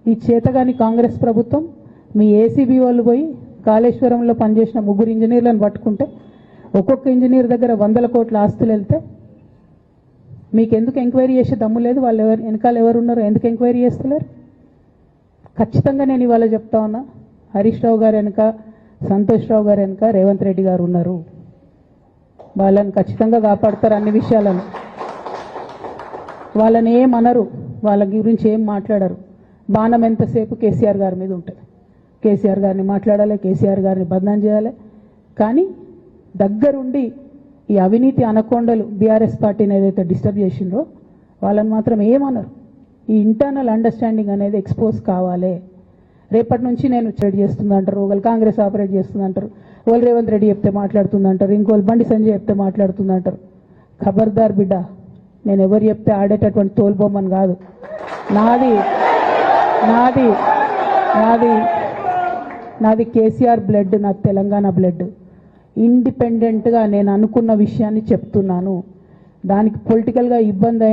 ఈ చేతగాని కాంగ్రెస్ ప్రభుత్వం మీ ఏసీబీ వాళ్ళు పోయి కాళేశ్వరంలో పనిచేసిన 3 ఇంజనీర్లను పట్టుకుంటే ఒక్కొక్క ఇంజనీర్ దగ్గర 100 కోట్ల ఆస్తులు వెళ్తే మీకు ఎందుకు ఎంక్వైరీ చేసే దమ్ము లేదు? వాళ్ళు వెనకాల ఎవరున్నారో ఎందుకు ఎంక్వైరీ చేస్తలేరు? ఖచ్చితంగా నేను ఇవాళ చెప్తా ఉన్నా, హరీష్ రావు గారు వెనక, సంతోష్ రావు గారు వెనక రేవంత్ రెడ్డి గారు ఉన్నారు. వాళ్ళని ఖచ్చితంగా కాపాడతారు అన్ని విషయాలను. వాళ్ళని ఏమనరు, వాళ్ళ గురించి ఏం మాట్లాడరు. బాణం ఎంతసేపు కేసీఆర్ గారి మీద ఉంటుంది. కేసీఆర్ గారిని మాట్లాడాలి, కేసీఆర్ గారిని బదనాం చేయాలి. కానీ దగ్గరుండి ఈ అవినీతి అనకొండలు బీఆర్ఎస్ పార్టీని ఏదైతే డిస్టర్బ్ చేసిండ్రో వాళ్ళని మాత్రం ఏమనరు. ఈ ఇంటర్నల్ అండర్స్టాండింగ్ అనేది ఎక్స్పోజ్ కావాలి. రేపటి నుంచి నేను ట్రేడ్ చేస్తుందంటారు, ఒకళ్ళు కాంగ్రెస్ ఆపరేట్ చేస్తుందంటారు, ఒకళ్ళు రేవంత్ రెడ్డి చెప్తే మాట్లాడుతుందంటారు, ఇంకోళ్ళు బండి సంజయ్ చెప్తే మాట్లాడుతుందంటారు. ఖబర్దార్ బిడ్డ, నేను ఎవరు చెప్తే ఆడేటటువంటి తోలుబొమ్మని కాదు. నాది నాది నాది నాది కేసీఆర్ బ్లడ్, నాది తెలంగాణ బ్లడ్. ఇండిపెండెంట్గా నేను అనుకున్న విషయాన్ని చెప్తున్నాను. దానికి పొలిటికల్గా ఇబ్బంది అయినా